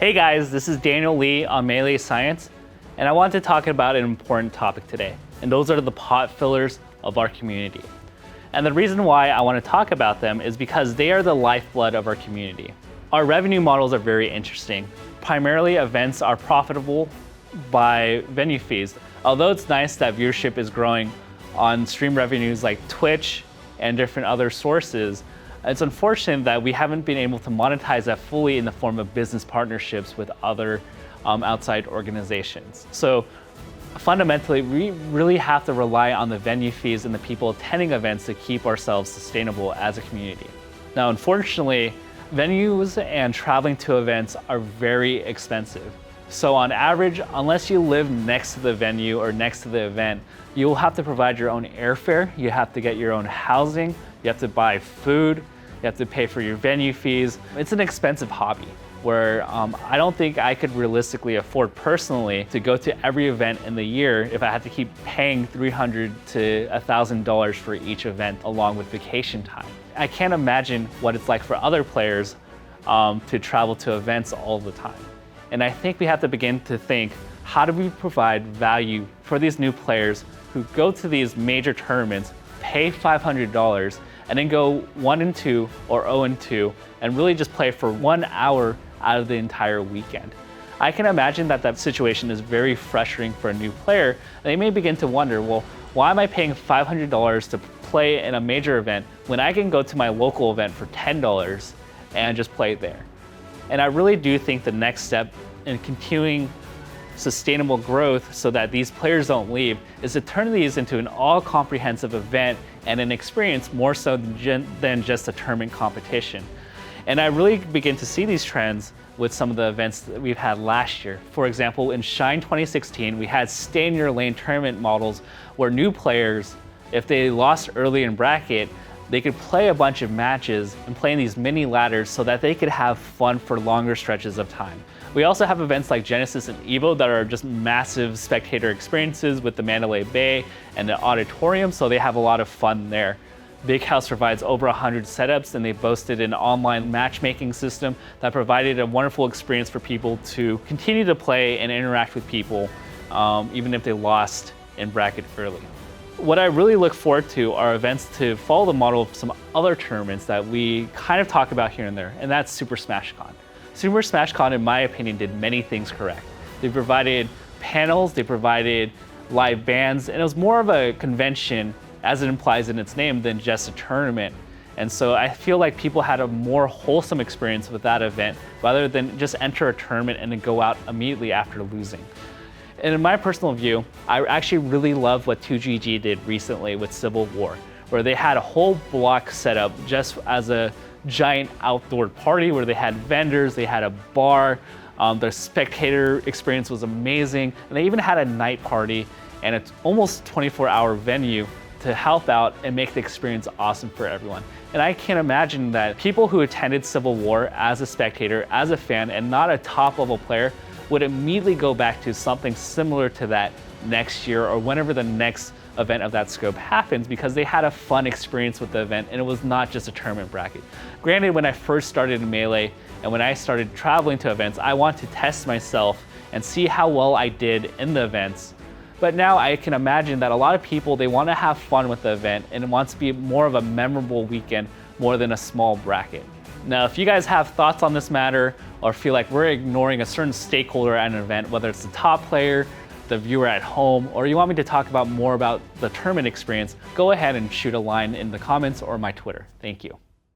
Hey guys, this is Daniel Lee on Melee Science, and I want to talk about an important topic today, and those are the pot fillers of our community. And the reason why I want to talk about them is because they are the lifeblood of our community. Our revenue models are very interesting. Primarily, events are profitable by venue fees. Although it's nice that viewership is growing on stream revenues like Twitch and different other sources, it's unfortunate that we haven't been able to monetize that fully in the form of business partnerships with other outside organizations. So fundamentally, we really have to rely on the venue fees and the people attending events to keep ourselves sustainable as a community. Now, unfortunately, venues and traveling to events are very expensive. So on average, unless you live next to the venue or next to the event, you'll have to provide your own airfare, you have to get your own housing, you have to buy food, you have to pay for your venue fees. It's an expensive hobby where I don't think I could realistically afford personally to go to every event in the year if I had to keep paying $300 to $1,000 for each event along with vacation time. I can't imagine what it's like for other players to travel to events all the time. And I think we have to begin to think, how do we provide value for these new players who go to these major tournaments, pay $500, and then go 1-2 or 0-2 and really just play for 1 hour out of the entire weekend? I can imagine that that situation is very frustrating for a new player. And they may begin to wonder, well, why am I paying $500 to play in a major event when I can go to my local event for $10 and just play there? And I really do think the next step in continuing sustainable growth so that these players don't leave is to turn these into an all-comprehensive event and an experience more so than just a tournament competition. And I really begin to see these trends with some of the events that we've had last year. For example, in Shine 2016, we had stay in your lane tournament models where new players, if they lost early in bracket, they could play a bunch of matches and play in these mini ladders so that they could have fun for longer stretches of time. We also have events like Genesis and Evo that are just massive spectator experiences with the Mandalay Bay and the auditorium, so they have a lot of fun there. Big House provides over 100 setups, and they boasted an online matchmaking system that provided a wonderful experience for people to continue to play and interact with people, even if they lost in bracket early. What I really look forward to are events to follow the model of some other tournaments that we kind of talk about here and there, and that's Super Smash Con. Super Smash Con, in my opinion, did many things correct. They provided panels, they provided live bands, and it was more of a convention, as it implies in its name, than just a tournament. And so I feel like people had a more wholesome experience with that event rather than just enter a tournament and then go out immediately after losing. And in my personal view, I actually really love what 2GG did recently with Civil War, where they had a whole block set up just as a giant outdoor party where they had vendors, they had a bar, the spectator experience was amazing, and they even had a night party and it's almost 24-hour venue to help out and make the experience awesome for everyone. And I can't imagine that people who attended Civil War as a spectator, as a fan, and not a top-level player would immediately go back to something similar to that next year or whenever the next event of that scope happens, because they had a fun experience with the event and it was not just a tournament bracket. Granted, when I first started in Melee and when I started traveling to events, I want to test myself and see how well I did in the events. But now I can imagine that a lot of people, they want to have fun with the event and it wants to be more of a memorable weekend more than a small bracket. Now, if you guys have thoughts on this matter or feel like we're ignoring a certain stakeholder at an event, whether it's the top player, the viewer at home, or you want me to talk about more about the tournament experience, go ahead and shoot a line in the comments or my Twitter. Thank you.